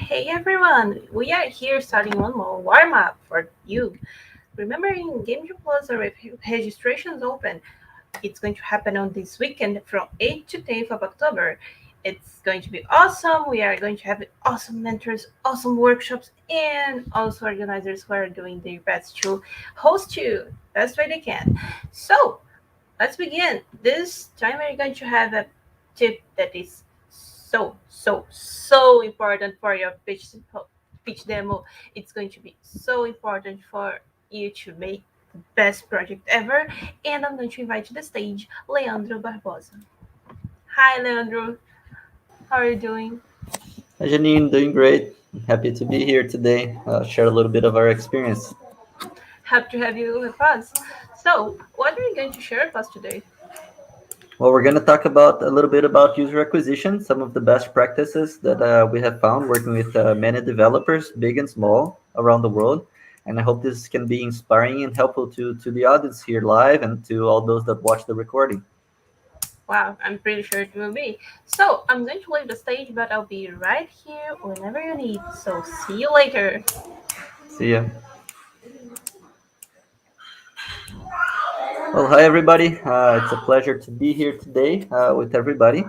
Hey everyone, we are here starting one more warm up for you. Remembering Game Jam Plus registrations open. It's going to happen on this weekend from 8th to 10th of October. It's going to be awesome. We are going to have awesome mentors, awesome workshops, and also organizers who are doing their best to host you best way they can. So let's begin. This time we're going to have a tip that is so important for your pitch demo. It's going to be so important for you to make the best project ever. And I'm going to invite to the stage Leandro Barbosa. Hi, Leandro. How are you doing? Hi, Janine, doing great. Happy to be here today. Share a little bit of our experience. Happy to have you with us. So, what are you going to share with us today? Well, we're going to talk about a little bit about user acquisition, some of the best practices that we have found working with many developers, big and small, around the world. And I hope this can be inspiring and helpful to the audience here live and to all those that watch the recording. Wow, I'm pretty sure it will be. So, I'm going to leave the stage, but I'll be right here whenever you need. So, see you later. See ya. Well, hi everybody. It's a pleasure to be here today with everybody.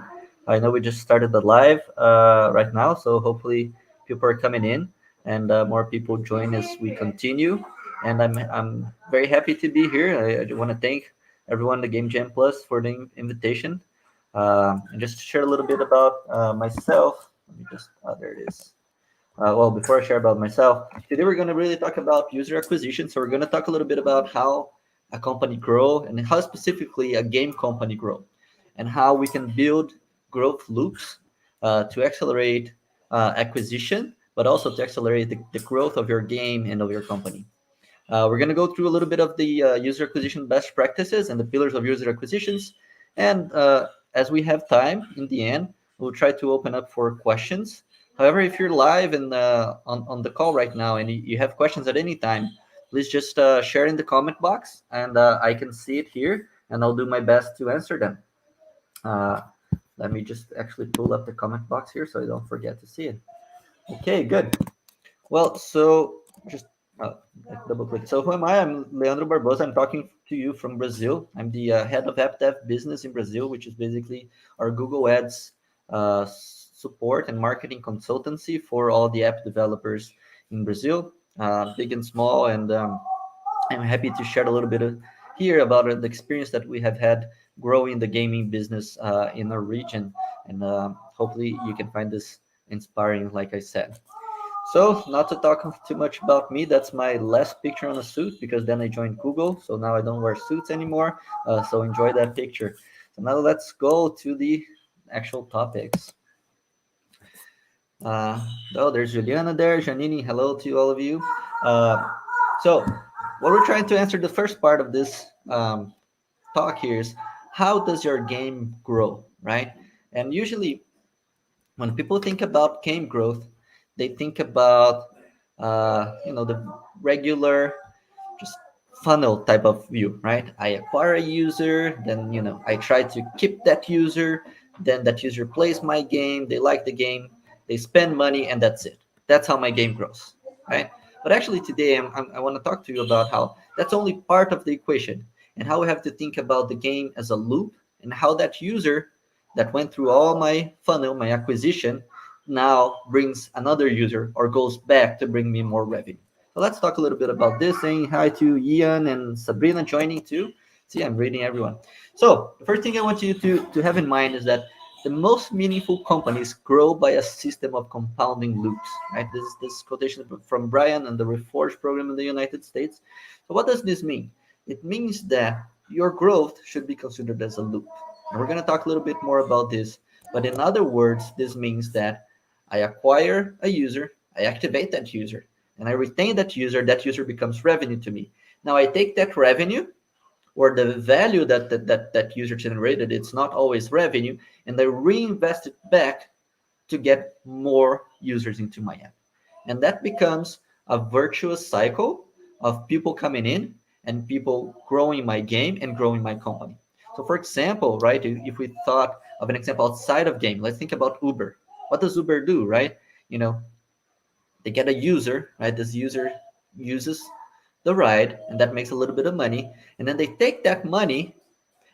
I know we just started the live right now, so hopefully people are coming in and more people join as we continue. And I'm very happy to be here. I want to thank everyone, the Game Jam Plus, for the invitation. And just to share a little bit about myself. Let me just there it is. Well, before I share about myself, today we're going to really talk about user acquisition. So we're going to talk a little bit about how a company grow and how specifically a game company grow, and how we can build growth loops to accelerate acquisition, but also to accelerate the growth of your game and of your company. We're going to go through a little bit of the user acquisition best practices and the pillars of user acquisitions. And as we have time in the end, we'll try to open up for questions. However, if you're live and on the call right now and you have questions at any time, please just share in the comment box and I can see it here and I'll do my best to answer them. Uh, Let me just actually pull up the comment box here so I don't forget to see it. Okay, good. Well, so just uh, double click. So who am I? I'm Leandro Barbosa. I'm talking to you from Brazil. I'm the head of app dev business in Brazil, which is basically our Google Ads support and marketing consultancy for all the app developers in Brazil, big and small. And I'm happy to share a little bit here about the experience that we have had growing the gaming business in our region. And hopefully you can find this inspiring, like I said. So, not to talk too much about me, that's my last picture on a suit because then I joined Google. So now I don't wear suits anymore. So enjoy that picture. So now let's go to the actual topics. Oh, there's Juliana there. Janini, hello to all of you. Uh, so, what we're trying to answer the first part of this talk here is how does your game grow, right? And usually, when people think about game growth, they think about the regular just funnel type of view, right? I acquire a user, then I try to keep that user, then that user plays my game, they like the game, they spend money, and that's it. That's how my game grows, right? But actually, today I want to talk to you about how that's only part of the equation and how we have to think about the game as a loop and how that user that went through all my funnel, my acquisition, now brings another user or goes back to bring me more revenue. So let's talk a little bit about this. Saying hi to Ian and Sabrina joining too. See, I'm reading everyone. So the first thing I want you to have in mind is that the most meaningful companies grow by a system of compounding loops. Right? This quotation from Brian and the Reforge program in the United States. So what does this mean? It means that your growth should be considered as a loop. And we're going to talk a little bit more about this. But in other words, this means that I acquire a user, I activate that user, and I retain that user becomes revenue to me. Now I take that revenue or the value that user generated, it's not always revenue, and I reinvest it back to get more users into my app. And that becomes a virtuous cycle of people coming in and people growing my game and growing my company. So for example, right, if we thought of an example outside of game, let's think about Uber. What does Uber do, right? You know, They get a user, right? This user uses the ride, and that makes a little bit of money. And then they take that money,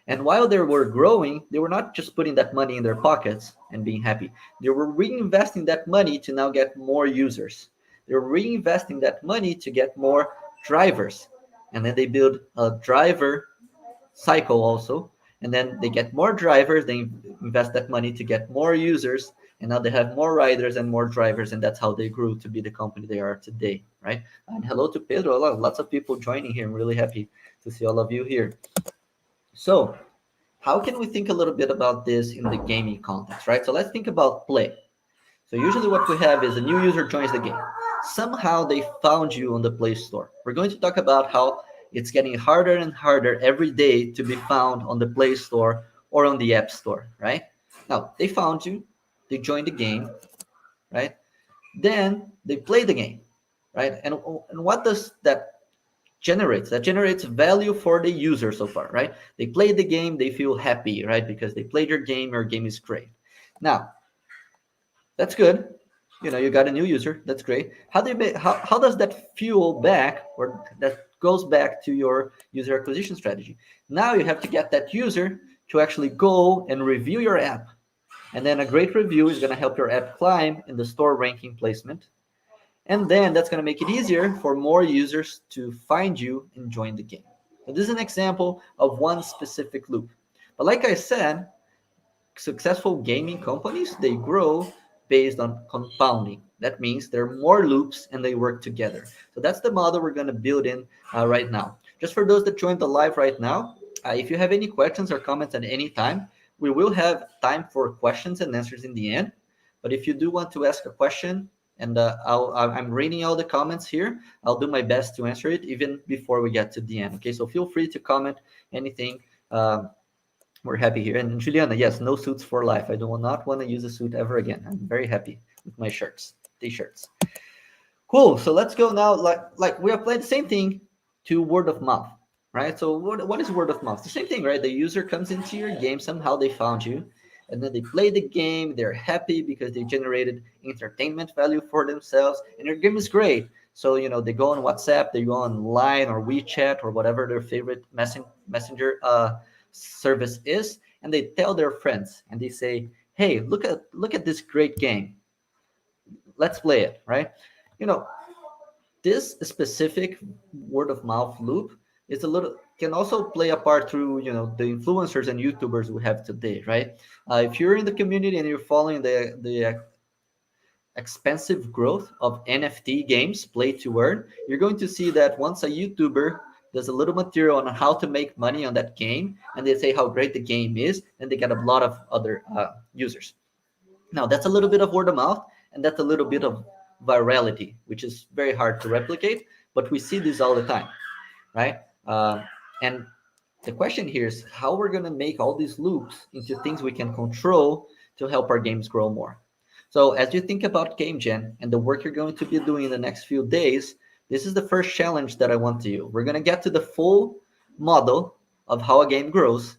and while they were growing, they were not just putting that money in their pockets and being happy. They were reinvesting that money to now get more users. They were reinvesting that money to get more drivers. And then they build a driver cycle also. And then they get more drivers, they invest that money to get more users, and now they have more riders and more drivers, and that's how they grew to be the company they are today, right? And hello to Pedro, lots of people joining here. I'm really happy to see all of you here. So, how can we think a little bit about this in the gaming context, right? So let's think about play. So usually what we have is a new user joins the game. Somehow they found you on the Play Store. We're going to talk about how it's getting harder and harder every day to be found on the Play Store or on the App Store, right? Now, they found you, they joined the game, right? Then they play the game, right? And what does that generates? That generates value for the user so far, right? They play the game, they feel happy, right? Because they played your game is great. Now, that's good. You know, you got a new user. That's great. How does that fuel back, or that goes back to your user acquisition strategy? Now you have to get that user to actually go and review your app. And then a great review is going to help your app climb in the store ranking placement. And then that's going to make it easier for more users to find you and join the game. So this is an example of one specific loop. But like I said, successful gaming companies, they grow based on compounding. That means there are more loops and they work together. So that's the model we're going to build in right now. Just for those that joined the live right now, if you have any questions or comments at any time, we will have time for questions and answers in the end. But if you do want to ask a question, and I'm reading all the comments here, I'll do my best to answer it even before we get to the end. Okay, so feel free to comment anything. We're happy here. And Juliana, yes, no suits for life. I do not want to use a suit ever again. I'm very happy with my shirts, t-shirts. Cool. So let's go now. Like we applied the same thing to word of mouth, right? So what is word of mouth? The same thing, right? The user comes into your game, somehow they found you, and then they play the game. They're happy because they generated entertainment value for themselves, and your game is great. So they go on WhatsApp, they go on Line or WeChat or whatever their favorite messenger service is, and they tell their friends and they say, "Hey, look at this great game. Let's play it." Right? You know, this specific word of mouth loop is a little can also play a part through the influencers and YouTubers we have today, right? If you're in the community and you're following the expensive growth of NFT games, play to earn, you're going to see that once a YouTuber does a little material on how to make money on that game, and they say how great the game is, and they get a lot of other users. Now, that's a little bit of word of mouth, and that's a little bit of virality, which is very hard to replicate, but we see this all the time, right? And the question here is how we're going to make all these loops into things we can control to help our games grow more. So as you think about game gen and the work you're going to be doing in the next few days, this is the first challenge that I want to you. We're going to get to the full model of how a game grows.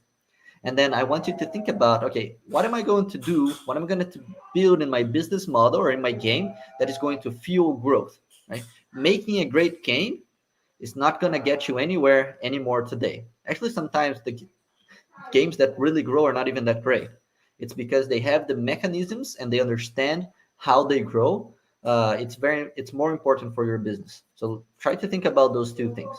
And then I want you to think about, okay, what am I going to do? What am I going to build in my business model or in my game that is going to fuel growth, right? Making a great game is not going to get you anywhere anymore today. Actually, sometimes the games that really grow are not even that great. It's because they have the mechanisms and they understand how they grow. It's more important for your business. So try to think about those two things.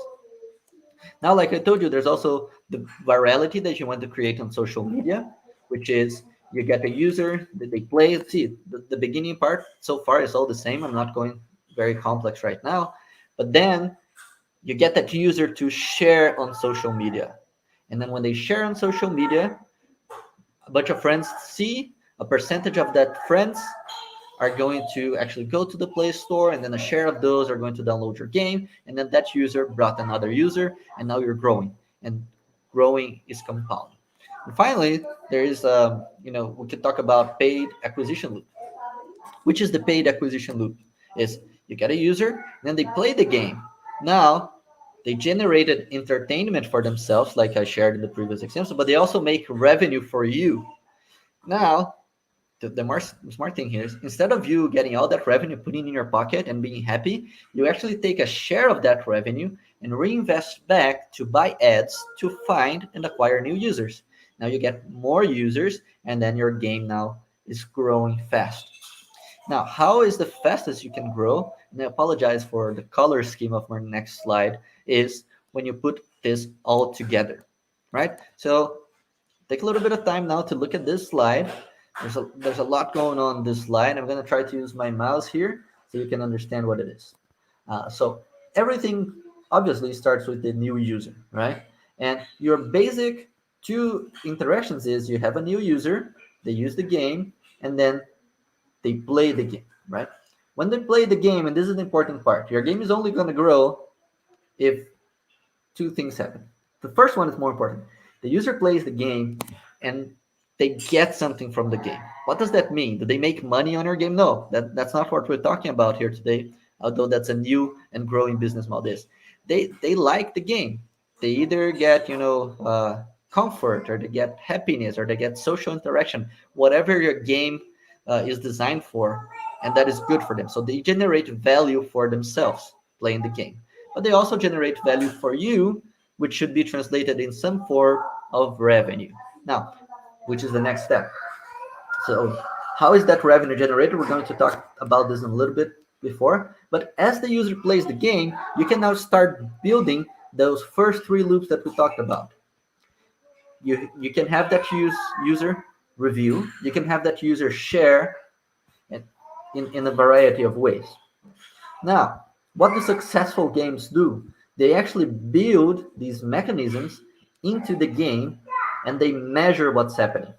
Now, like I told you, there's also the virality that you want to create on social media, which is you get a user that they play. See, the beginning part so far is all the same. I'm not going very complex right now, but then you get that user to share on social media. And then when they share on social media, a bunch of friends see a percentage of that friends are going to actually go to the Play Store, and then a share of those are going to download your game, and then that user brought another user, and now you're growing, and growing is compound. And finally, there is, we could talk about paid acquisition loop. Which is the paid acquisition loop? Is you get a user, then they play the game. Now they generated entertainment for themselves, like I shared in the previous example, but they also make revenue for you. Now the more smart thing here is, instead of you getting all that revenue, putting in your pocket and being happy, you actually take a share of that revenue and reinvest back to buy ads to find and acquire new users. Now you get more users, and then your game now is growing fast. Now, how is the fastest you can grow? And I apologize for the color scheme of my next slide, is when you put this all together, right? So take a little bit of time now to look at this slide. There's a lot going on this slide. I'm going to try to use my mouse here so you can understand what it is. So everything obviously starts with the new user, right? And your basic two interactions is you have a new user, they use the game, and then they play the game, right? When they play the game, and this is the important part, your game is only going to grow if two things happen. The first one is more important. The user plays the game and they get something from the game. What does that mean? Do they make money on your game? No, that's not what we're talking about here today, although that's a new and growing business model. They like the game. They either get, comfort, or they get happiness, or they get social interaction, whatever your game is designed for, and that is good for them. So they generate value for themselves playing the game, but they also generate value for you, which should be translated in some form of revenue. Now, which is the next step. So, how is that revenue generated? We're going to talk about this in a little bit before. But as the user plays the game, you can now start building those first three loops that we talked about. You can have that user review. You can have that user share in a variety of ways. Now, what do successful games do? They actually build these mechanisms into the game, and they measure what's happening.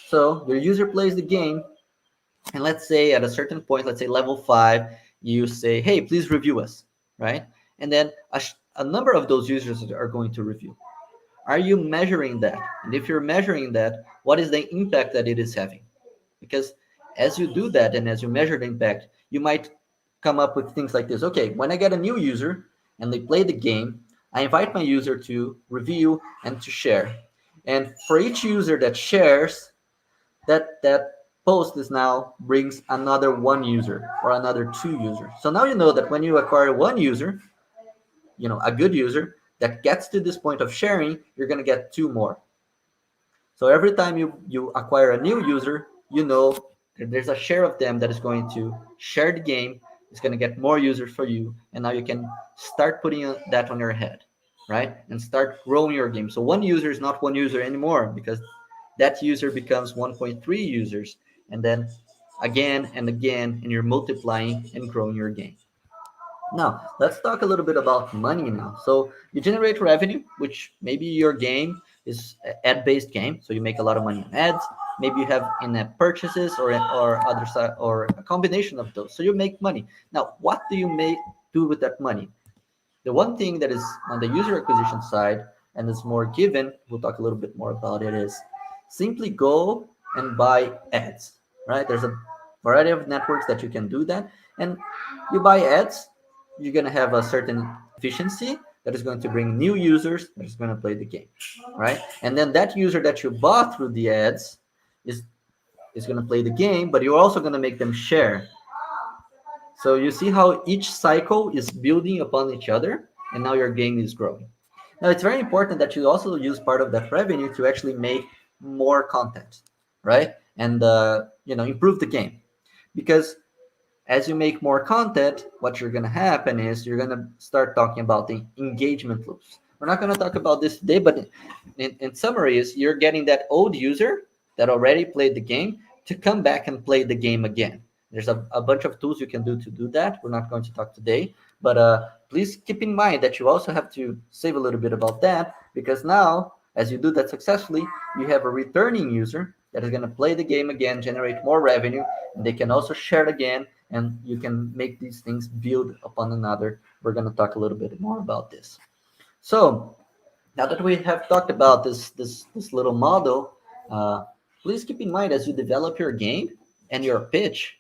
So your user plays the game, and let's say at a certain point, let's say level 5, you say, hey, please review us, right? And then a number of those users are going to review. Are you measuring that? And if you're measuring that, what is the impact that it is having? Because as you do that and as you measure the impact, you might come up with things like this. Okay, when I get a new user and they play the game, I invite my user to review and to share. And for each user that shares, that post is now brings another one user or another two users. So now you know that when you acquire one user, a good user that gets to this point of sharing, you're going to get two more. So every time you acquire a new user, you know that there's a share of them that is going to share the game. It's going to get more users for you. And now you can start putting that on your head, right? And start growing your game. So one user is not one user anymore, because that user becomes 1.3 users. And then again and again, and you're multiplying and growing your game. Now, let's talk a little bit about money now. So you generate revenue, which maybe your game is an ad-based game, so you make a lot of money on ads. Maybe you have in-app purchases or other side, or a combination of those. So you make money. Now, what do you do with that money? The one thing that is on the user acquisition side and is more given, we'll talk a little bit more about it, is simply go and buy ads, right? There's a variety of networks that you can do that. And you buy ads, you're going to have a certain efficiency that is going to bring new users that is going to play the game, right? And then that user that you bought through the ads is going to play the game, but you're also going to make them share. So you see how each cycle is building upon each other, and now your game is growing. Now it's very important that you also use part of that revenue to actually make more content, right? And improve the game, because as you make more content, what you're going to happen is you're going to start talking about the engagement loops. We're not going to talk about this today, but in summary is you're getting that old user that already played the game to come back and play the game again. There's a bunch of tools you can do to do that. We're not going to talk today, but please keep in mind that you also have to save a little bit about that, because now, as you do that successfully, you have a returning user that is going to play the game again, generate more revenue, and they can also share it again, and you can make these things build upon another. We're going to talk a little bit more about this. So now that we have talked about this little model, please keep in mind as you develop your game and your pitch,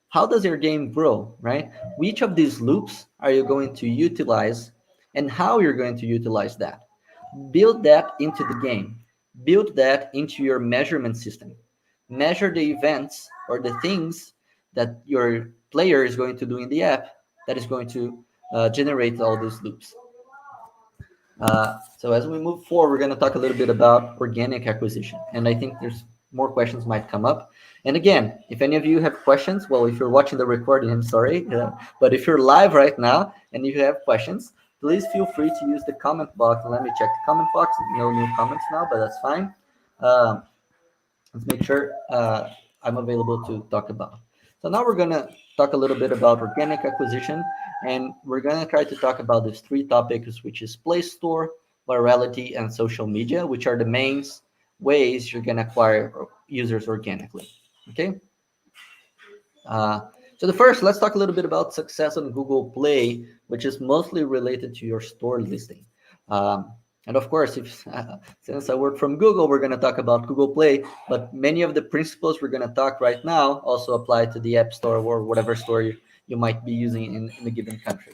how does your game grow, right? Which of these loops are you going to utilize, and how you're going to utilize that? Build that into the game. Build that into your measurement system. measure the events or the things that your player is going to do in the app that is going to generate all those loops. So as we move forward, we're going to talk a little bit about organic acquisition, and I think there's more questions might come up. And again, if any of you have questions, well, if you're watching the recording, I'm sorry, but if you're live right now and if you have questions, please feel free to use the comment box. Let me check the comment box. No new comments now, but that's fine. Um, let's make sure I'm available to talk about. So now we're gonna talk a little bit about organic acquisition, and we're gonna try to talk about these three topics, which is Play Store, virality, and social media, which are the main ways you're gonna acquire users organically. Okay. Uh, so the first, let's talk a little bit about success on Google Play, which is mostly related to your store listing. Um, and of course, if since I work from Google, we're going to talk about Google Play, but many of the principles we're going to talk right now also apply to the App Store or whatever store you might be using in a given country.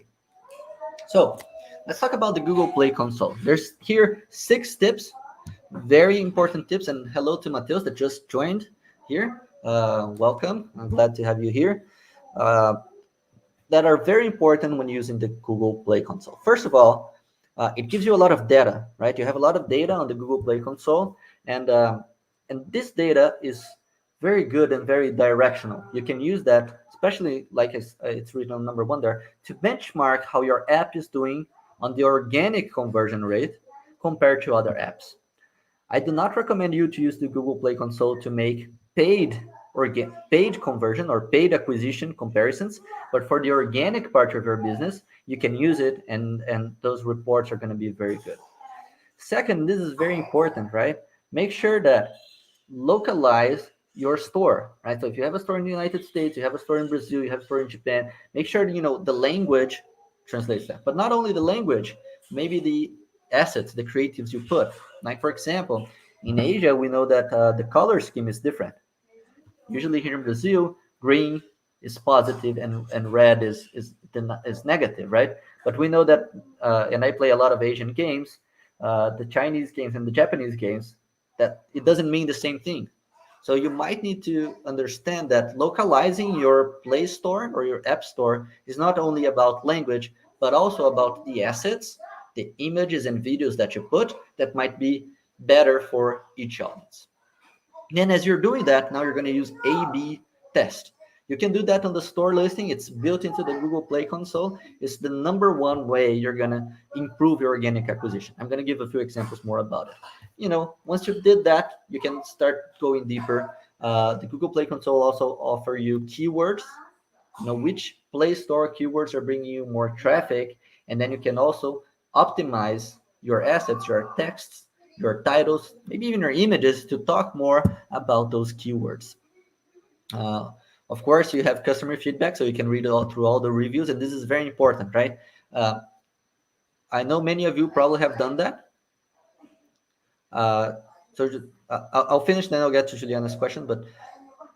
So let's talk about the Google Play console. There's here 6 tips, very important tips. And hello to Mateus that just joined here. Welcome. I'm glad to have you here. Uh, that are very important when using the Google Play console. First of all, it gives you a lot of data, right? You have a lot of data on the Google Play console, and this data is very good and very directional. You can use that, especially like it's written on number 1 there, to benchmark how your app is doing on the organic conversion rate compared to other apps. I do not recommend you to use the Google Play console to make paid conversion or paid acquisition comparisons, but for the organic part of your business, you can use it, and those reports are going to be very good. Second, this is very important, right? Make sure that localize your store, right? So if you have a store in the United States, you have a store in Brazil, you have a store in Japan, make sure that, the language translates that. But not only the language, maybe the assets, the creatives you put. Like, for example, in Asia, we know that the color scheme is different. Usually here in Brazil, green is positive and red is negative, right? But we know that, and I play a lot of Asian games, the Chinese games and the Japanese games, that it doesn't mean the same thing. So you might need to understand that localizing your Play Store or your App Store is not only about language, but also about the assets, the images and videos that you put that might be better for each audience. Then as you're doing that, now you're going to use A/B test. You can do that on the store listing. It's built into the Google Play console. It's the number 1 way you're going to improve your organic acquisition. I'm going to give a few examples more about it. Once you did that, you can start going deeper. The Google Play console also offer you keywords, which Play Store keywords are bringing you more traffic. And then you can also optimize your assets, your texts, your titles, maybe even your images to talk more about those keywords. Uh, of course, you have customer feedback, so you can read through all the reviews, and this is very important, right? I know many of you probably have done that. I'll finish, then I'll get to Juliana's question, but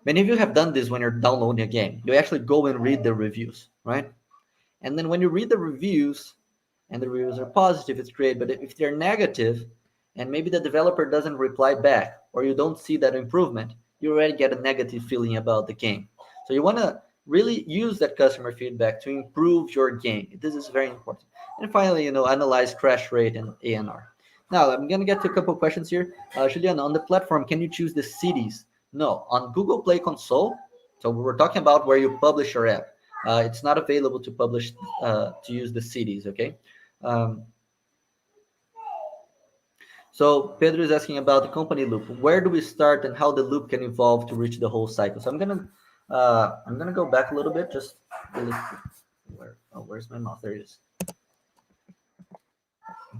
many of you have done this when you're downloading a game. You actually go and read the reviews, right? And then when you read the reviews, and the reviews are positive, it's great. But if they're negative, and maybe the developer doesn't reply back, or you don't see that improvement, you already get a negative feeling about the game. So you want to really use that customer feedback to improve your game. This is very important. And finally, analyze crash rate and ANR. Now, I'm going to get to a couple of questions here. Juliana, on the platform, can you choose the cities? No. On Google Play Console, so we're talking about where you publish your app. It's not available to publish, to use the cities, okay? Um, so Pedro is asking about the company loop. Where do we start and how the loop can evolve to reach the whole cycle? So I'm gonna go back a little bit. Just really, where's my mouse? There it is.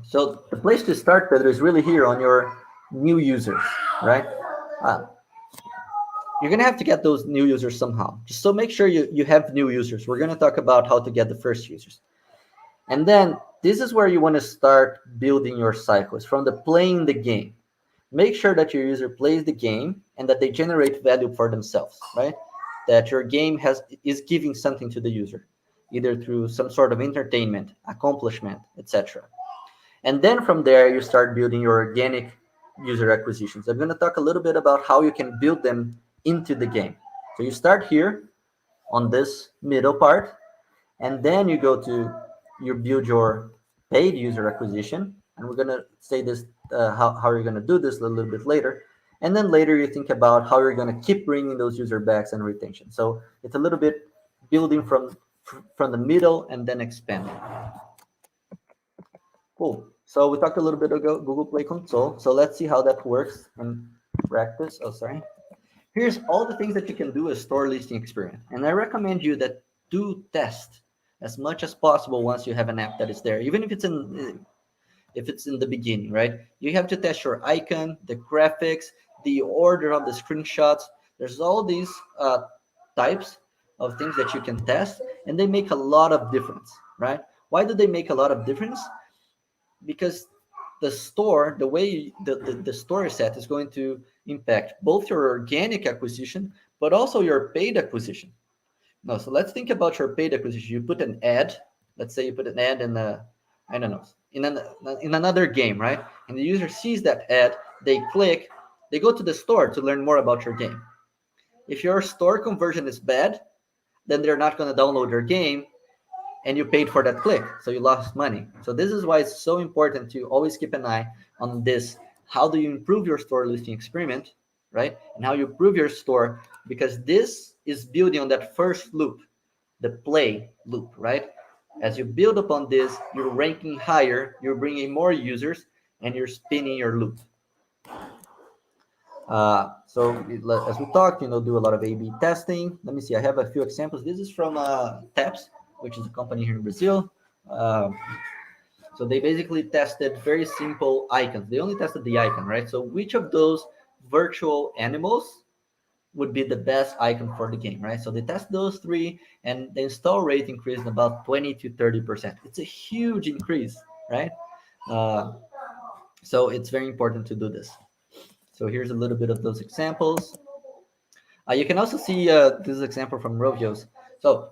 So the place to start, Pedro, is really here on your new users, right? Uh, you're gonna have to get those new users somehow. Just so make sure you have new users. We're gonna talk about how to get the first users. And then this is where you want to start building your cycles from the playing the game. Make sure that your user plays the game and that they generate value for themselves, right? That your game is giving something to the user, either through some sort of entertainment, accomplishment, etc. And then from there, you start building your organic user acquisitions. I'm going to talk a little bit about how you can build them into the game. So you start here on this middle part, and then you go to you build your paid user acquisition, and we're gonna say this how you're gonna do this a little bit later, and then later you think about how you're gonna keep bringing those user backs and retention. So it's a little bit building from the middle and then expanding. Cool. So we talked a little bit about Google Play Console. So let's see how that works in practice. Oh, sorry. Here's all the things that you can do as store listing experiment. And I recommend you that do test as much as possible once you have an app that is there, even if it's in the beginning, right? You have to test your icon, the graphics, the order of the screenshots. There's all these types of things that you can test, and they make a lot of difference, right? Why do they make a lot of difference? Because the store, the way the store is set is going to impact both your organic acquisition, but also your paid acquisition. No, so let's think about your paid acquisition. You put an ad, let's say you put an ad in a, I don't know, in another game, right? And the user sees that ad, they click, they go to the store to learn more about your game. If your store conversion is bad, then they're not going to download your game, and you paid for that click, so you lost money. So this is why it's so important to always keep an eye on this. How do you improve your store listing experiment, right? And how you improve your store, because this is building on that first loop, the play loop, right? As you build upon this, you're ranking higher, you're bringing more users, and you're spinning your loop. So as we talked, do a lot of A/B testing. Let me see. I have a few examples. This is from Taps, which is a company here in Brazil. Um, so they basically tested very simple icons. They only tested the icon, right? So which of those virtual animals would be the best icon for the game, right? So they test those three, and the install rate increased about 20 to 30%. It's a huge increase, right? Uh, so it's very important to do this. So here's a little bit of those examples. You can also see this example from Rovios. So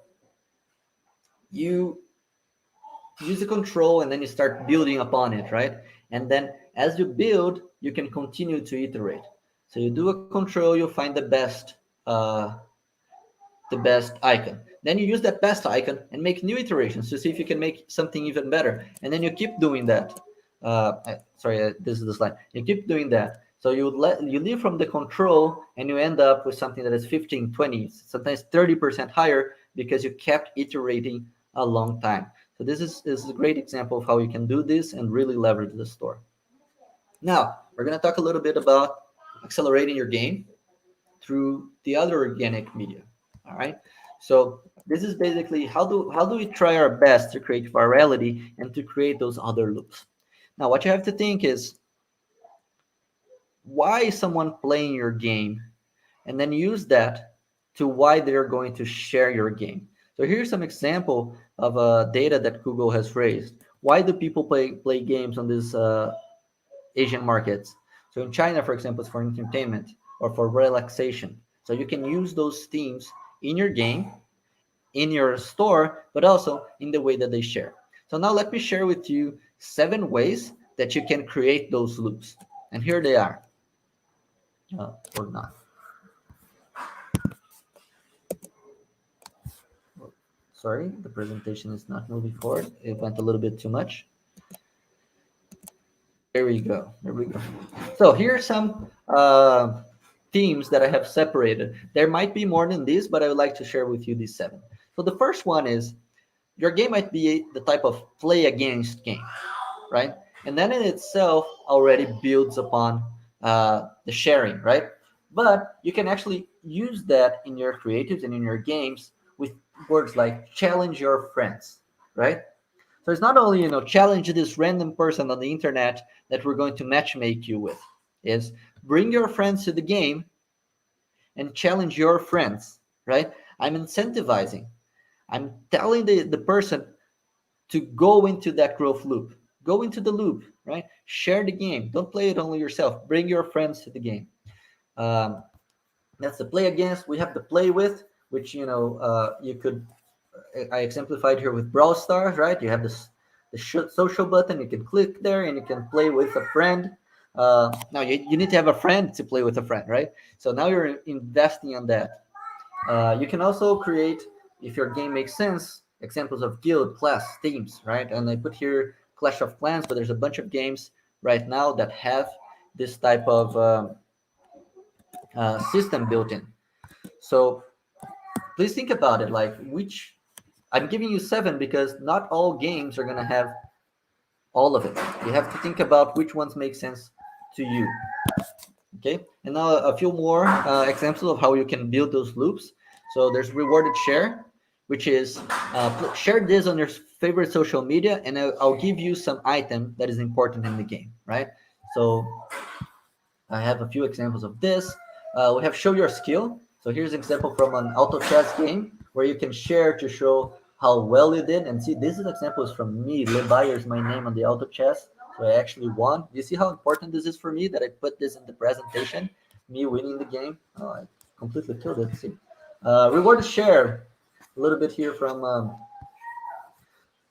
you use the control and then you start building upon it, right? And then as you build, you can continue to iterate. So you do a control, you find the best icon. Then you use that best icon and make new iterations to see if you can make something even better. And then you keep doing that. This is the slide. You keep doing that. So you leave from the control and you end up with something that is 15, 20, sometimes 30% higher because you kept iterating a long time. So this is a great example of how you can do this and really leverage the store. Now, we're going to talk a little bit about accelerating your game through the other organic media. All right. So this is basically how do we try our best to create virality and to create those other loops. Now, what you have to think is, why is someone playing your game, and then use that to why they're going to share your game. So here's some example of data that Google has raised. Why do people play games on these Asian markets? So in China, for example, it's for entertainment or for relaxation. So you can use those themes in your game, in your store, but also in the way that they share. So now let me share with you 7 ways that you can create those loops. And here they are. Or not. Sorry, the presentation is not moving forward. It went a little bit too much. There we go. There we go. So here are some themes that I have separated. There might be more than this, but I would like to share with you these 7. So the first one is, your game might be the type of play against game, right? And that in itself already builds upon the sharing, right? But you can actually use that in your creatives and in your games with words like challenge your friends, right? So it's not only, challenge this random person on the internet that we're going to matchmake you with. Is bring your friends to the game and challenge your friends, right? I'm incentivizing. I'm telling the person to go into that growth loop. Go into the loop, right? Share the game. Don't play it only yourself. Bring your friends to the game. Um, that's the play against. We have the play with, which you could. I exemplified here with Brawl Stars, right? You have the social button. You can click there and you can play with a friend. Now you need to have a friend to play with a friend, right? So now you're investing on that. You can also create, if your game makes sense, examples of guild, class, teams, right? And I put here Clash of Clans, but there's a bunch of games right now that have this type of system built in. So please think about it. Like which I'm giving you seven because not all games are gonna have all of it. You have to think about which ones make sense to you. Okay, and now a few more examples of how you can build those loops. So there's rewarded share, which is share this on your favorite social media, and I'll give you some item that is important in the game, right? So I have a few examples of this. We have show your skill. So here's an example from an auto chess game where you can share to show how well you did. And see, this is examples from me. Levi is my name on the auto chess. So I actually won. Do you see how important this is for me that I put this in the presentation? Me winning the game. Oh, I completely killed it. See, reward share. A little bit here from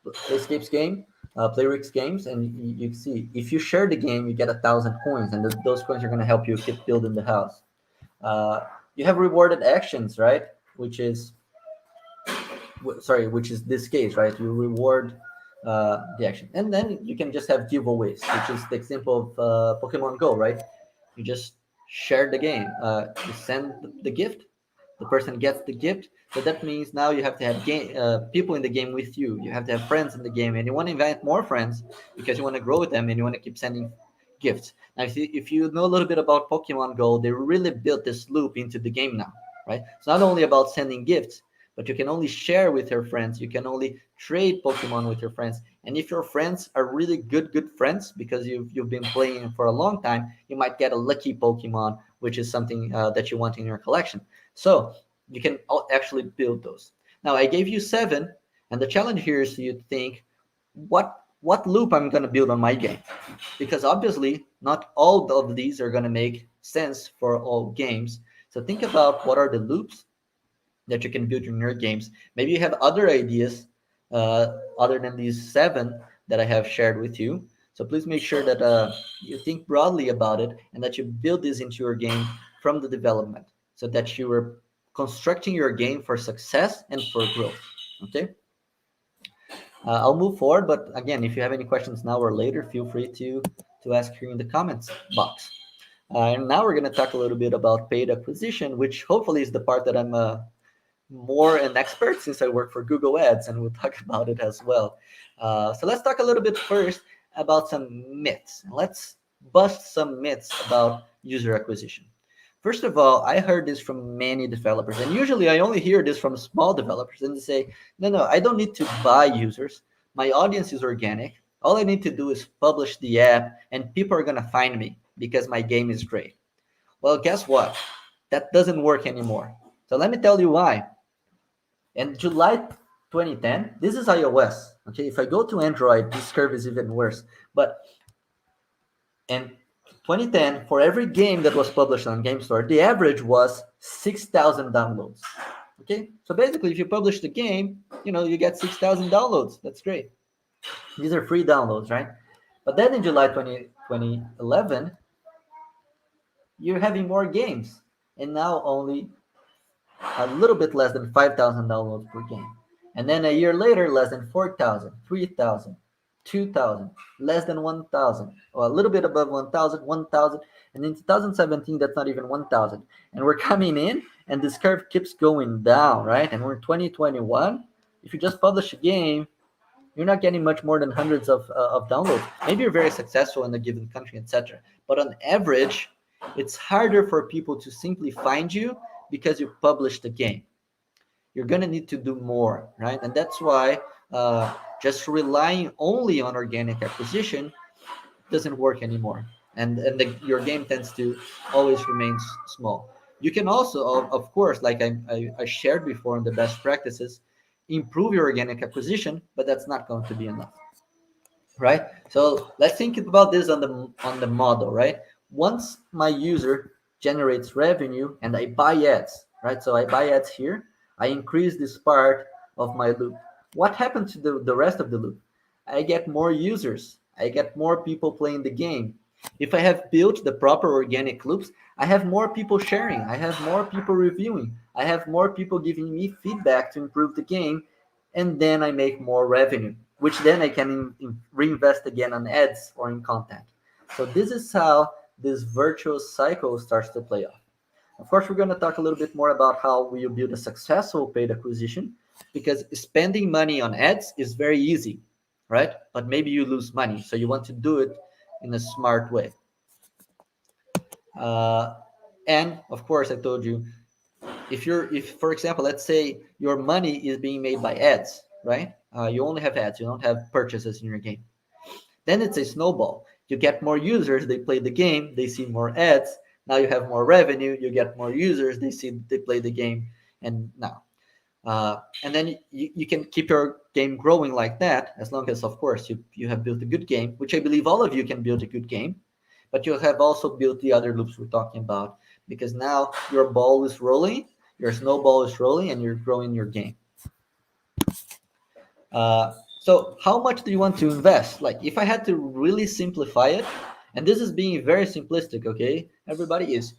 Playscapes game, Playrix games, and you see if you share the game, you get 1,000 coins, and those coins are going to help you keep building the house. Uh, you have rewarded actions, right? Which is which is this case, right? You reward the action, and then you can just have giveaways, which is the example of Pokemon Go, right? You just share the game. You send the gift, the person gets the gift. So that means now you have to have people in the game with you. You have to have friends in the game, and you want to invite more friends because you want to grow with them and you want to keep sending gifts. Now, if you know a little bit about Pokemon Go, they really built this loop into the game now, right? It's not only about sending gifts, but you can only share with your friends. You can only trade Pokemon with your friends. And if your friends are really good friends because you've been playing for a long time, you might get a lucky Pokemon, which is something that you want in your collection. So you can actually build those. Now I gave you seven, and the challenge here is you think what loop I'm going to build on my game, because obviously not all of these are going to make sense for all games. So think about what are the loops that you can build in your games. Maybe you have other ideas other than these seven that I have shared with you. So please make sure that you think broadly about it and that you build this into your game from the development so that you are constructing your game for success and for growth. Okay. I'll move forward, but again, if you have any questions now or later, feel free to ask here in the comments box. And now we're going to talk a little bit about paid acquisition, which hopefully is the part that I'm more an expert since I work for Google Ads, and we'll talk about it as well. So let's talk a little bit first about some myths. Let's bust some myths about user acquisition. First of all, I heard this from many developers, and usually I only hear this from small developers, and they say, no, I don't need to buy users. My audience is organic. All I need to do is publish the app, and people are going to find me because my game is great. Well, guess what? That doesn't work anymore. So let me tell you why. In July 2010, this is iOS. Okay, if I go to Android, this curve is even worse. But in 2010, for every game that was published on Game Store, the average was 6,000 downloads. Okay, so basically, if you publish the game, you get 6,000 downloads. That's great. These are free downloads, right? But then in July 2011, you're having more games, and now only a little bit less than 5,000 downloads per game. And then a year later, less than 4,000, 3,000, 2,000, less than 1,000, or a little bit above 1,000, 1,000. And in 2017, that's not even 1,000. And we're coming in, and this curve keeps going down, right? And we're in 2021. If you just publish a game, you're not getting much more than hundreds of downloads. Maybe you're very successful in a given country, etc. But on average, it's harder for people to simply find you because you published the game. You're going to need to do more, right? And that's why just relying only on organic acquisition doesn't work anymore. And your game tends to always remain small. You can also, of course, like I shared before in the best practices, improve your organic acquisition, but that's not going to be enough, right? So let's think about this on the model, right? Once my user generates revenue and I buy ads, right? So I buy ads here, I increase this part of my loop. What happened to the rest of the loop? I get more users, I get more people playing the game. If I have built the proper organic loops, I have more people sharing, I have more people reviewing, I have more people giving me feedback to improve the game, and then I make more revenue, which then I can reinvest again on ads or in content. So this is how this virtuous cycle starts to play off. Of course, we're going to talk a little bit more about how we build a successful paid acquisition, because spending money on ads is very easy, right? But maybe you lose money, so you want to do it in a smart way. Uh, and of course, I told you, if for example, let's say your money is being made by ads, right? You only have ads, you don't have purchases in your game. Then it's a snowball. You get more users, they play the game, they see more ads. Now you have more revenue, you get more users, they play the game, and now. And then you can keep your game growing like that, as long as, of course, you have built a good game, which I believe all of you can build a good game, but you have also built the other loops we're talking about, because now your ball is rolling, your snowball is rolling, and you're growing your game. So how much do you want to invest? Like, if I had to really simplify it, and this is being very simplistic, okay, everybody, is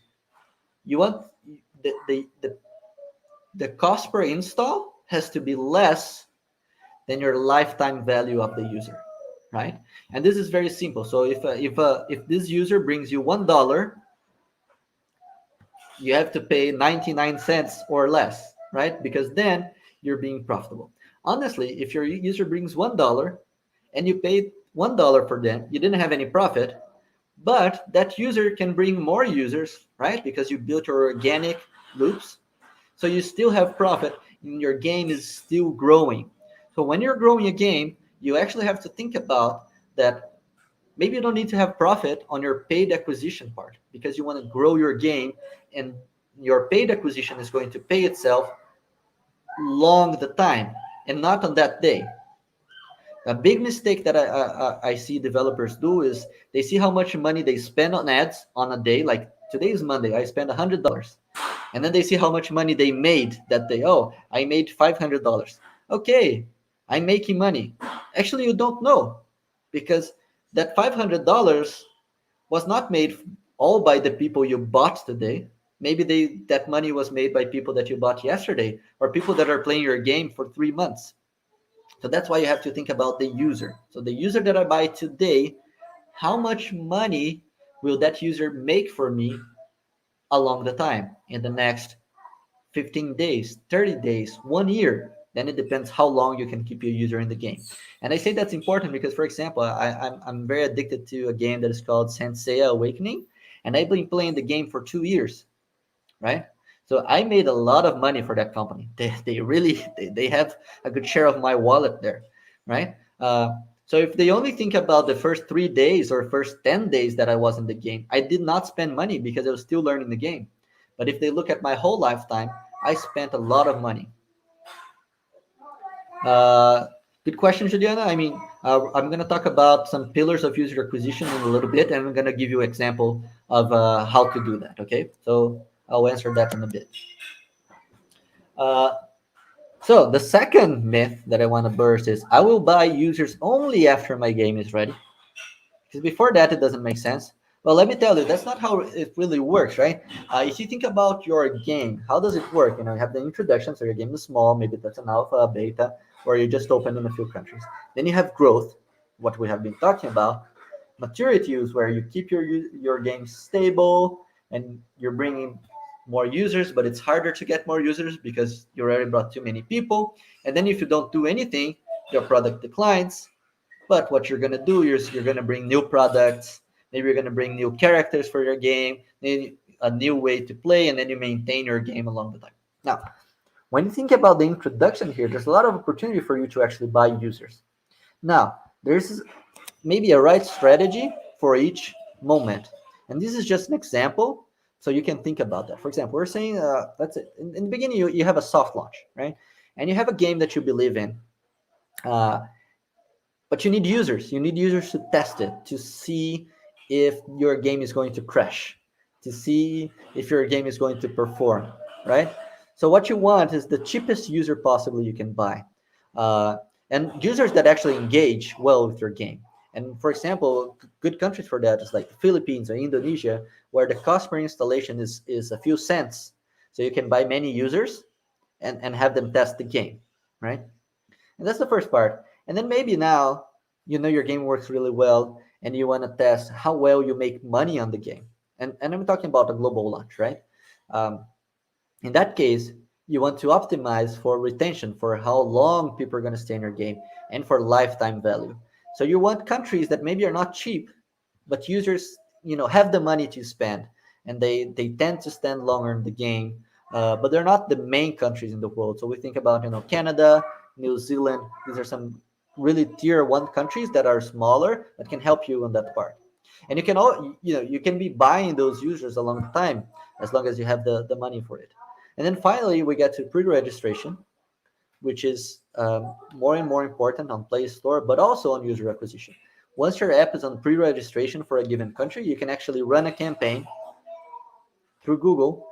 you want the the the, the cost per install has to be less than your lifetime value of the user, right? And this is very simple. So if this user brings you $1, you have to pay 99 cents or less, right? Because then you're being profitable. Honestly, if your user brings $1 and you paid $1 for them, you didn't have any profit, but that user can bring more users, right? Because you built your organic loops. So you still have profit and your game is still growing. So when you're growing a game, you actually have to think about that. Maybe you don't need to have profit on your paid acquisition part, because you want to grow your game, and your paid acquisition is going to pay itself long the time and not on that day. A big mistake that I see developers do is they see how much money they spend on ads on a day. Like, today is Monday, I spent $100, and then they see how much money they made that day. Oh, I made $500. Okay, I'm making money. Actually, you don't know, because that $500 was not made all by the people you bought today. Maybe that money was made by people that you bought yesterday, or people that are playing your game for 3 months. So that's why you have to think about the user. So the user that I buy today, how much money will that user make for me along the time, in the next 15 days, 30 days, 1 year? Then it depends how long you can keep your user in the game. And I say that's important because, for example, I'm very addicted to a game that is called Senseiya Awakening, and I've been playing the game for 2 years, right? So I made a lot of money for that company. They really they have a good share of my wallet there, right? So if they only think about the first 3 days or first 10 days that I was in the game, I did not spend money because I was still learning the game. But if they look at my whole lifetime, I spent a lot of money. Uh, Good question, Juliana. I mean, I'm going to talk about some pillars of user acquisition in a little bit, and I'm going to give you an example of how to do that. Okay, so I'll answer that in a bit. Uh, so the second myth that I want to burst is I will buy users only after my game is ready. Because before that, it doesn't make sense. Well, let me tell you, that's not how it really works, right? If you think about your game, how does it work? You have the introduction, so your game is small, maybe that's an alpha, beta, or you just open in a few countries. Then you have growth, what we have been talking about. Maturity is where you keep your game stable and you're bringing more users, but it's harder to get more users because you already brought too many people. And then if you don't do anything, your product declines. But what you're gonna do is you're gonna bring new products. Maybe you're gonna bring new characters for your game, maybe a new way to play, and then you maintain your game along the time. Now, when you think about the introduction here, there's a lot of opportunity for you to actually buy users. Now, there's maybe a right strategy for each moment, and this is just an example, so you can think about that. For example, we're saying, let's say in the beginning you have a soft launch, right? And you have a game that you believe in. Uh, but you need users. You need users to test it, to see if your game is going to crash, to see if your game is going to perform, right? So what you want is the cheapest user possibly you can buy, uh, and users that actually engage well with your game. And for example, good countries for that is like the Philippines or Indonesia, where the cost per installation is a few cents. So you can buy many users and have them test the game, right? And that's the first part. And then maybe now you know your game works really well and you want to test how well you make money on the game. And I'm talking about a global launch, right? Um, in that case, you want to optimize for retention, for how long people are going to stay in your game, and for lifetime value. So you want countries that maybe are not cheap, but users, have the money to spend, and they tend to stand longer in the game. But they're not the main countries in the world. So we think about Canada, New Zealand. These are some really tier one countries that are smaller that can help you on that part. And you can all you can be buying those users a long time as long as you have the money for it. And then finally, we get to pre-registration, which is more and more important on Play Store, but also on user acquisition. Once your app is on pre-registration for a given country, you can actually run a campaign through Google,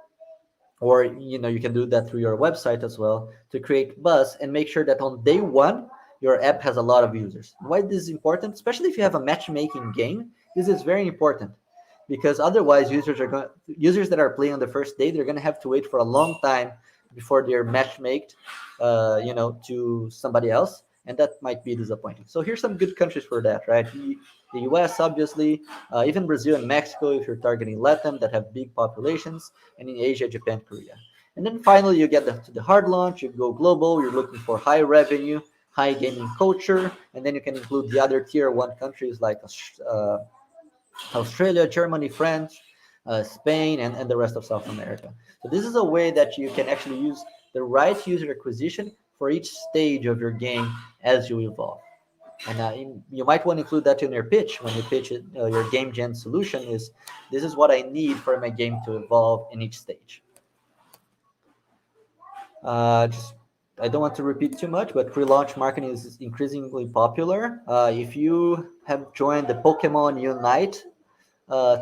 or you can do that through your website as well to create buzz and make sure that on day one your app has a lot of users. Why this is important, especially if you have a matchmaking game, this is very important because otherwise users that are playing on the first day, they're going to have to wait for a long time before they're matchmaked to somebody else, and that might be disappointing. So here's some good countries for that, right? The US, obviously, even Brazil and Mexico if you're targeting Latin that have big populations, and in Asia, Japan, Korea. And then finally you get to the hard launch, you go global, you're looking for high revenue, high gaming culture, and then you can include the other tier one countries like Australia, Germany, France, Spain, and the rest of South America. So this is a way that you can actually use the right user acquisition for each stage of your game as you evolve. And you might want to include that in your pitch when you pitch it, your game gen solution is this is what I need for my game to evolve in each stage. Just I don't want to repeat too much, but pre-launch marketing is increasingly popular. If you have joined the Pokemon Unite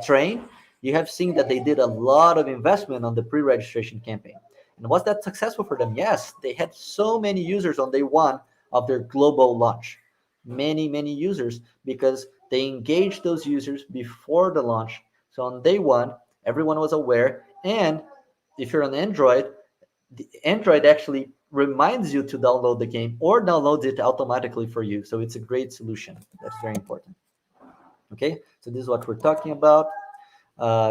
train, you have seen that they did a lot of investment on the pre-registration campaign. And was that successful for them? Yes, they had so many users on day one of their global launch. Many users because they engaged those users before the launch. So on day one, everyone was aware. And if you're on Android, the Android actually reminds you to download the game or downloads it automatically for you. So it's a great solution. That's very important. Okay, so this is what we're talking about.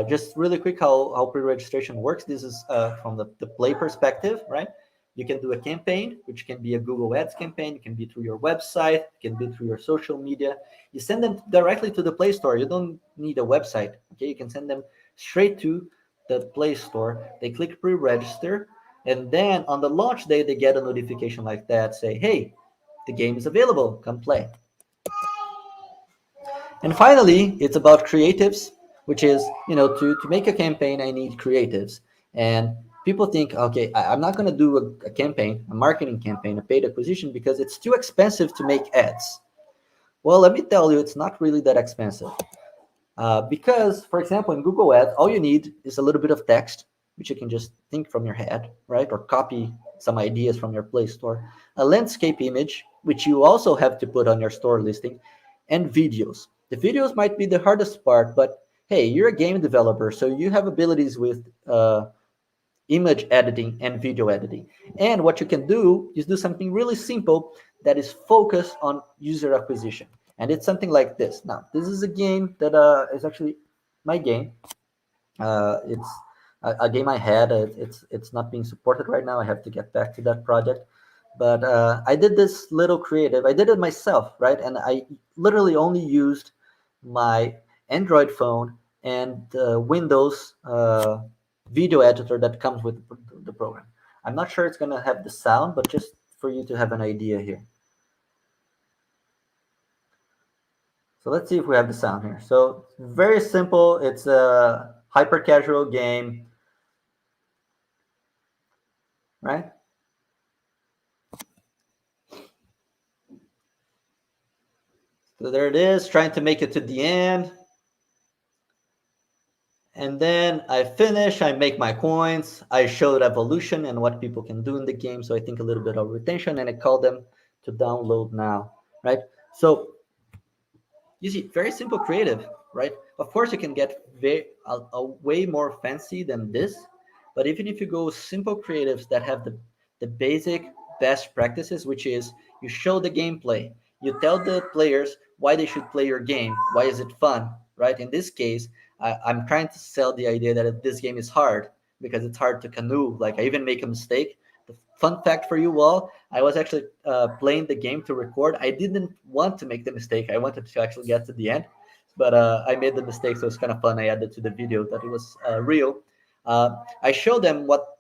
Just really quick how pre-registration works. This is from the play perspective, right? You can do a campaign, which can be a Google Ads campaign. It can be through your website. It can be through your social media. You send them directly to the Play Store. You don't need a website. Okay, you can send them straight to the Play Store. They click pre-register, and then on the launch day, they get a notification like that, say, "Hey, the game is available. Come play." And finally, it's about creatives, which is, to make a campaign, I need creatives. And people think, okay, I'm not going to do a campaign, a marketing campaign, a paid acquisition, because it's too expensive to make ads. Well, let me tell you, it's not really that expensive. Because, for example, in Google Ads, all you need is a little bit of text, which you can just think from your head, right? Or copy some ideas from your Play Store, a landscape image, which you also have to put on your store listing, and videos. The videos might be the hardest part, but hey, you're a game developer, so you have abilities with image editing and video editing. And what you can do is do something really simple that is focused on user acquisition. And it's something like this. Now, this is a game that is actually my game. It's a game I had. It's not being supported right now. I have to get back to that project. But I did this little creative. I did it myself, right? And I literally only used my Android phone and Windows video editor that comes with the program. I'm not sure it's going to have the sound, but just for you to have an idea here. So let's see if we have the sound here. So very simple. It's a hyper casual game, right? So there it is, trying to make it to the end. And then I finish, I make my coins, I showed evolution and what people can do in the game. So I think a little bit of retention, and I call them to download now, right? So You see, very simple creative, right? Of course, you can get a way more fancy than this, but even if you go simple creatives that have the basic best practices, which is you show the gameplay, you tell the players why they should play your game, why is it fun, right? In this case, I'm trying to sell the idea that this game is hard because it's hard to canoe. Like I even make a mistake. The fun fact for you all, I was actually playing the game to record. I didn't want to make the mistake. I wanted to actually get to the end, but I made the mistake, so it's kind of fun. I added to the video that it was real. I showed them what,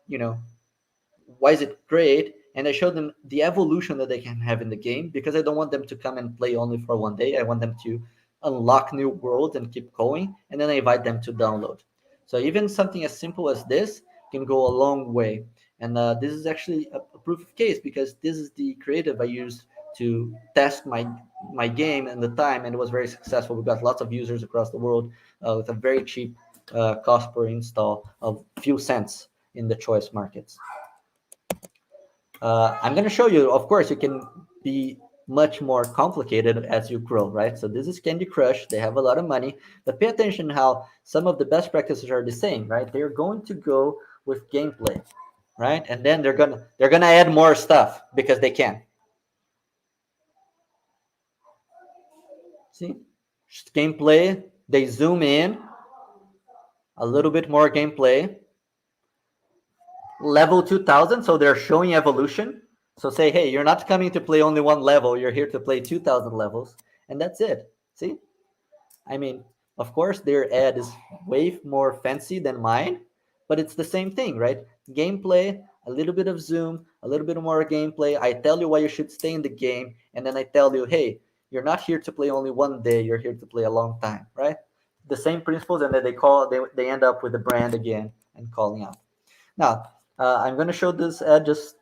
why is it great, and I showed them the evolution that they can have in the game, because I don't want them to come and play only for one day. I want them to unlock new worlds and keep going, and then I invite them to download. So even something as simple as this can go a long way. And this is actually a proof of case, because this is the creative I used to test my game and the time, and it was very successful. We got lots of users across the world with a very cheap cost per install of few cents in the choice markets. I'm going to show you, of course, you can be much more complicated as you grow, right? So this is Candy Crush. They have a lot of money, but pay attention how some of the best practices are the same, right? They're going to go with gameplay, right? And then they're gonna add more stuff because they can. See, just gameplay. They zoom in a little bit more gameplay. Level 2000, so they're showing evolution. So say, hey, you're not coming to play only one level, you're here to play 2000 levels, and that's it. See, I mean, of course their ad is way more fancy than mine, but it's the same thing, right? Gameplay, a little bit of zoom, a little bit more gameplay. I tell you why you should stay in the game, and then I tell you, hey, you're not here to play only one day, you're here to play a long time, right? The same principles, and then they end up with the brand again and calling out. Now, I'm going to show this ad just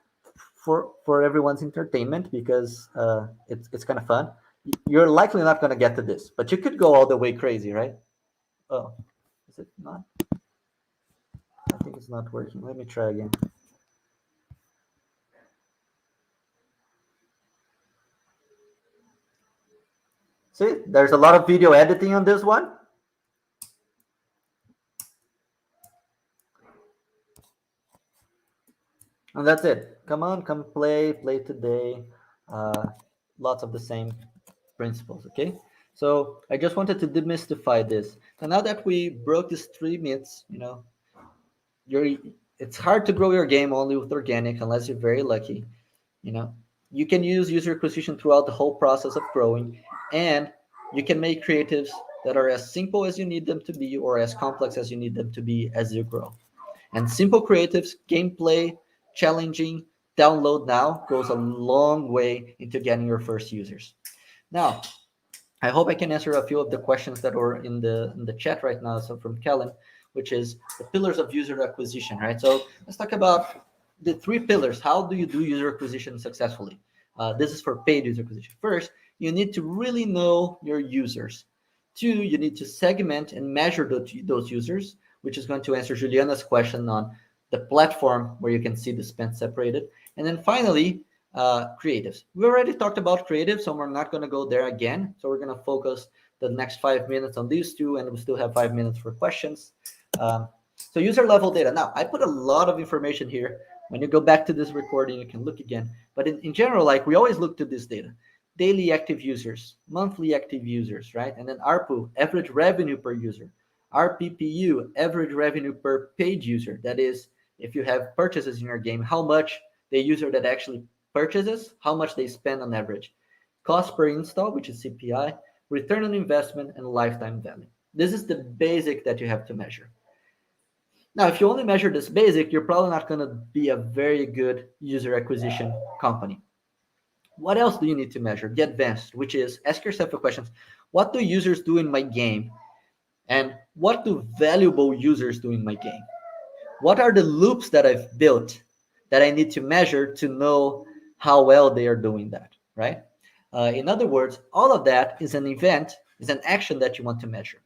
for everyone's entertainment, because it's kind of fun. You're likely not going to get to this, but you could go all the way crazy, right? Oh, is it not? I think it's not working. Let me try again. See, there's a lot of video editing on this one. And that's it. Come on, come play today. Uh, Lots of the same principles, okay? So I just wanted to demystify this. And now that we broke these 3 myths, you're it's hard to grow your game only with organic unless you're very lucky. You know, you can use user acquisition throughout the whole process of growing, and you can make creatives that are as simple as you need them to be or as complex as you need them to be as you grow. And simple creatives, gameplay, challenging, download now goes a long way into getting your first users. Now, I hope I can answer a few of the questions that were in the chat right now. So from Kellen, which is the pillars of user acquisition, right? So let's talk about the 3 pillars. How do you do user acquisition successfully? This is for paid user acquisition. First, you need to really know your users. 2, you need to segment and measure those users, which is going to answer Juliana's question on the platform where you can see the spend separated. And then finally, creatives. We already talked about creatives, so we're not going to go there again. So we're going to focus the next 5 minutes on these two, and we still have 5 minutes for questions. So user level data. Now, I put a lot of information here. When you go back to this recording, you can look again. But in general, like we always look to this data. Daily active users, monthly active users, right? And then ARPU, average revenue per user. RPPU, average revenue per paid user. That is, if you have purchases in your game, how much the user that actually purchases, how much they spend on average. Cost per install, which is CPI, return on investment, and lifetime value. This is the basic that you have to measure. Now, if you only measure this basic, you're probably not going to be a very good user acquisition company. What else do you need to measure? The advanced, which is ask yourself a question: what do users do in my game? And what do valuable users do in my game? What are the loops that I've built that I need to measure to know how well they are doing that, right? In other words, all of that is an event, is an action that you want to measure.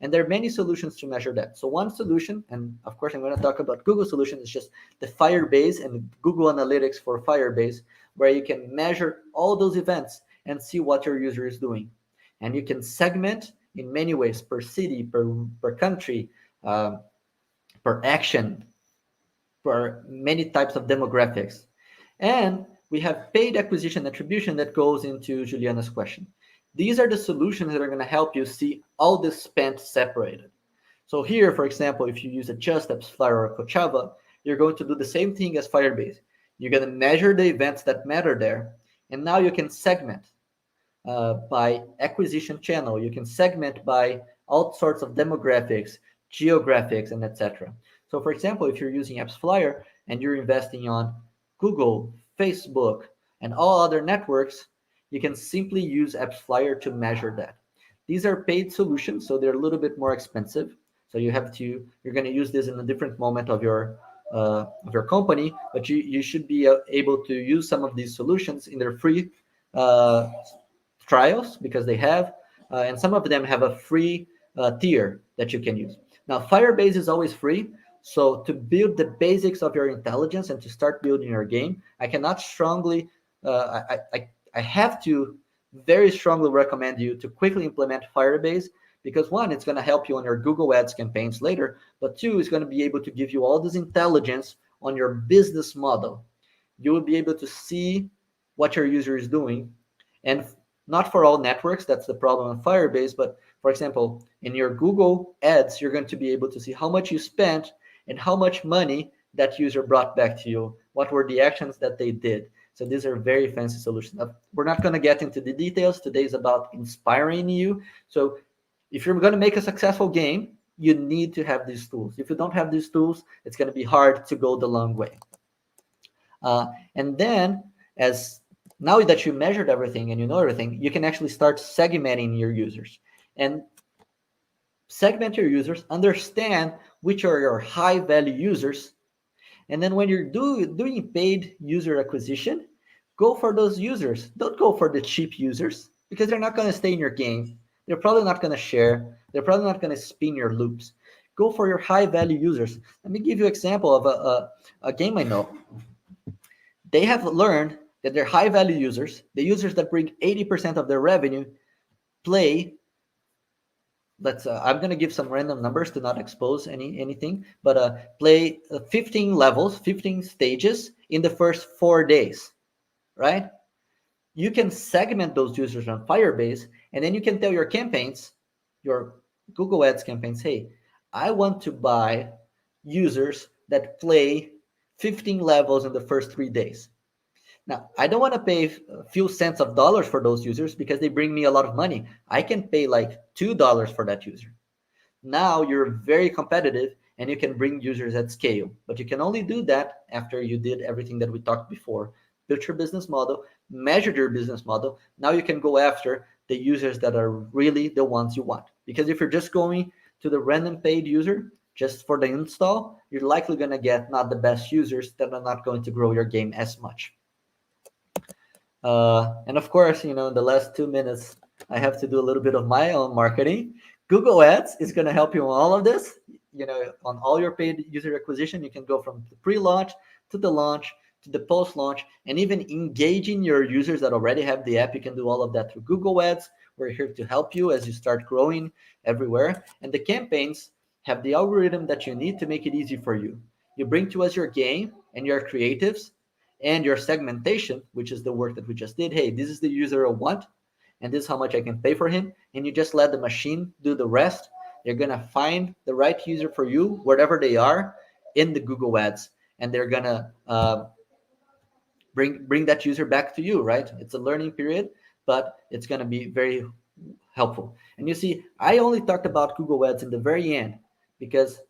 And there are many solutions to measure that. So one solution, and of course I'm going to talk about Google solution, is just the Firebase and Google Analytics for Firebase, where you can measure all those events and see what your user is doing. And you can segment in many ways per city, per country, um, per action, for many types of demographics. And we have paid acquisition attribution that goes into Juliana's question. These are the solutions that are going to help you see all this spent separated. So here, for example, if you use a Just Apps Flyer or Kochava, you're going to do the same thing as Firebase. You're going to measure the events that matter there, and now you can segment by acquisition channel. You can segment by all sorts of demographics, geographics, and etc. So, for example, if you're using Apps Flyer and you're investing on Google, Facebook, and all other networks, you can simply use Apps Flyer to measure that. These are paid solutions, so they're a little bit more expensive. So you're going to use this in a different moment of your company, but you should be able to use some of these solutions in their free uh, trials because they have, and some of them have a free tier that you can use. Now, Firebase is always free. So to build the basics of your intelligence and to start building your game, I cannot strongly, I have to very strongly recommend you to quickly implement Firebase because one, it's going to help you on your Google Ads campaigns later, but two, it's going to be able to give you all this intelligence on your business model. You will be able to see what your user is doing, and not for all networks, that's the problem on Firebase, but for example, in your Google Ads, you're going to be able to see how much you spent and how much money that user brought back to you. What were the actions that they did? So these are very fancy solutions. Now, we're not going to get into the details. Today is about inspiring you. So if you're going to make a successful game, you need to have these tools. If you don't have these tools, it's going to be hard to go the long way. And then, as now that you measured everything and you know everything, you can actually start segmenting your users and segment your users, understand which are your high value users. And then when you're doing paid user acquisition, go for those users. Don't go for the cheap users because they're not going to stay in your game. They're probably not going to share. They're probably not going to spin your loops. Go for your high value users. Let me give you an example of a game I know. They have learned that their high value users, the users that bring 80% of their revenue, play. Let's. I'm gonna give some random numbers to not expose anything, but play 15 levels, 15 stages in the first 4 days, right? You can segment those users on Firebase, and then you can tell your campaigns, your Google Ads campaigns, hey, I want to buy users that play 15 levels in the first 3 days. Now, I don't want to pay a few cents of dollars for those users because they bring me a lot of money. I can pay like $2 for that user. Now you're very competitive and you can bring users at scale. But you can only do that after you did everything that we talked before. Build your business model, measure your business model. Now you can go after the users that are really the ones you want. Because if you're just going to the random paid user just for the install, you're likely going to get not the best users that are not going to grow your game as much. And of course, in the last 2 minutes, I have to do a little bit of my own marketing. Google Ads is going to help you on all of this. On all your paid user acquisition, you can go from the pre-launch to the launch to the post-launch, and even engaging your users that already have the app. You can do all of that through Google Ads. We're here to help you as you start growing everywhere. And the campaigns have the algorithm that you need to make it easy for you. You bring to us your game and your creatives and your segmentation, which is the work that we just did. Hey, this is the user I want, and this is how much I can pay for him. And you just let the machine do the rest. You're going to find the right user for you, wherever they are in the Google Ads. And they're going to bring that user back to you, right? It's a learning period, but it's going to be very helpful. And you see, I only talked about Google Ads in the very end because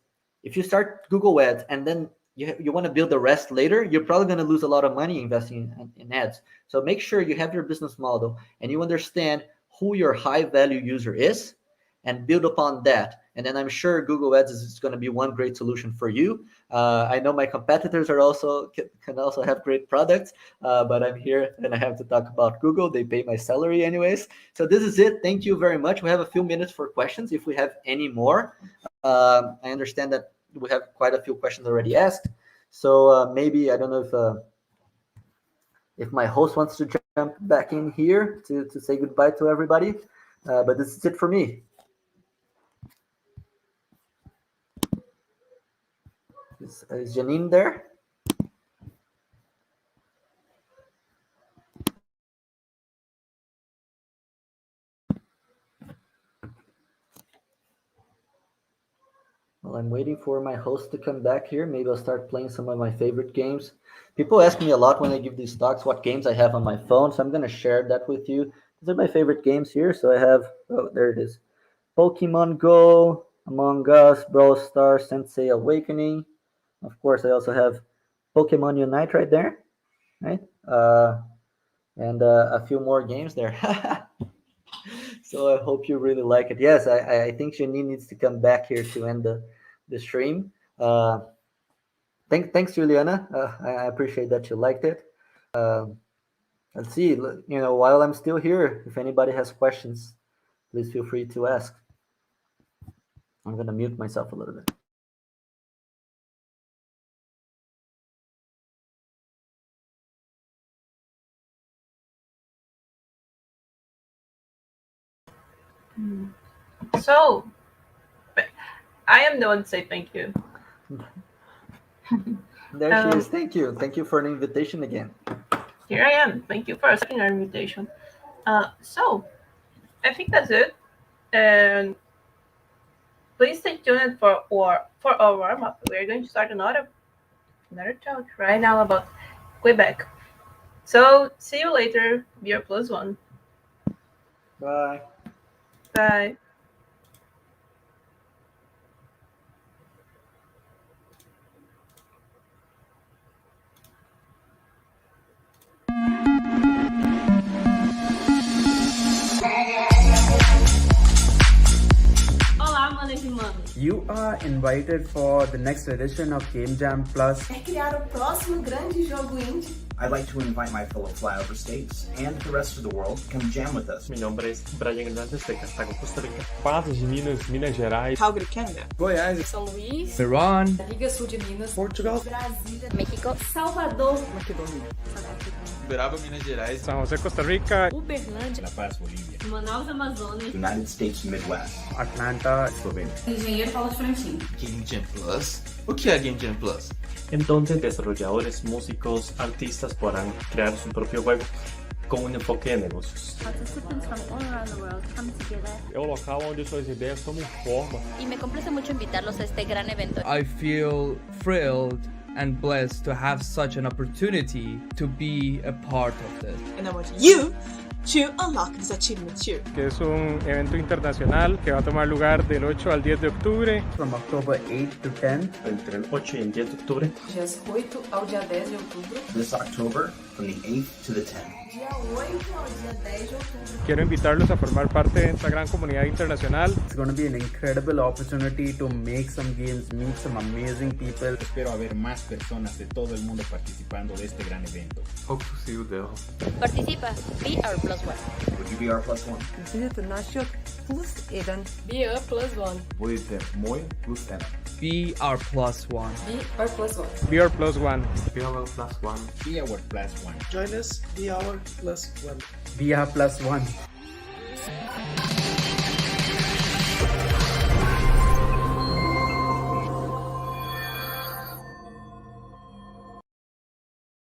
if you start Google Ads and then you want to build the rest later, you're probably going to lose a lot of money investing in ads. So make sure you have your business model and you understand who your high value user is and build upon that. And then I'm sure Google Ads is going to be one great solution for you. I know my competitors are also can also have great products, but I'm here and I have to talk about Google. They pay my salary anyways. So this is it. Thank you very much. We have a few minutes for questions if we have any more. I understand that we have quite a few questions already asked. So maybe I don't know if my host wants to jump back in here to say goodbye to everybody. But this is it for me. Is Janine there? Well, I'm waiting for my host to come back here. Maybe I'll start playing some of my favorite games. People ask me a lot when I give these talks what games I have on my phone, so I'm going to share that with you. These are my favorite games here. So I have, oh, there it is. Pokemon Go, Among Us, Brawl Stars, Sensei Awakening. Of course, I also have Pokemon Unite right there, right? And a few more games there. So I hope you really like it. Yes, I think Janine needs to come back here to end the stream. Thanks, Juliana. I appreciate that you liked it. Let's see. While I'm still here, if anybody has questions, please feel free to ask. I'm gonna mute myself a little bit. So, I am the one to say thank you. There she is. Thank you. Thank you for the invitation again. Here I am. Thank you for accepting our invitation. So, I think that's it. And please stay tuned for our warm up. We're going to start another talk right now about Quebec. So, see you later. Beer plus one. Bye. Bye. Olá, manas e manos. You are invited for the next edition of Game Jam Plus. É criar o próximo grande jogo indie. I'd like to invite my fellow flyover states and the rest of the world to come jam with us. Mi nombre es Brian Hernández de Cartago, Costa Rica. Patos de Minas, Minas Gerais. Calgary, Canada. Goiás, São Luís, Iran, Liga Sul de Minas. Portugal, Brasília. México, Salvador, Macedônia. Uberaba, Minas Gerais. San José, Costa Rica. Uberlândia, La Paz, Bolivia. Manaus, Amazonas, United States Midwest. Atlanta, Slovenia. Engenheiro Paulo Frontin. Game Jam Plus. O que é Game Jam Plus? En donde desarrolladores, músicos, artistas podrán crear su propio juego con un enfoque de negocios. participants from all around the world come together. É o local onde suas ideias tomam forma. Y me complace mucho invitarlos a este gran evento. I feel thrilled and blessed to have such an opportunity to be a part of this. And I want you to unlock this achievement too. Que es un evento internacional que va a tomar lugar del 8 al 10 de octubre. from October 8th to 10th. Entre el 8 y el 10 de octubre. Dias 8 ao dia 10 de outubro. This October, from the 8th to the 10th. Dia 8 ao dia 10 de outubro. Quiero invitarlos a formar parte de esta gran comunidad internacional. It's going to be an incredible opportunity to make some games, meet some amazing people. Espero haber más personas de todo el mundo participando de este gran evento. Hope to see you there. Participa, be our plus one. Would you be our plus one? Visita наших плюс 1. Be a plus one. Будете мой плюс 1. Be our plus one. Be our plus 1. Be our plus one. Be our plus 1. Be our plus one.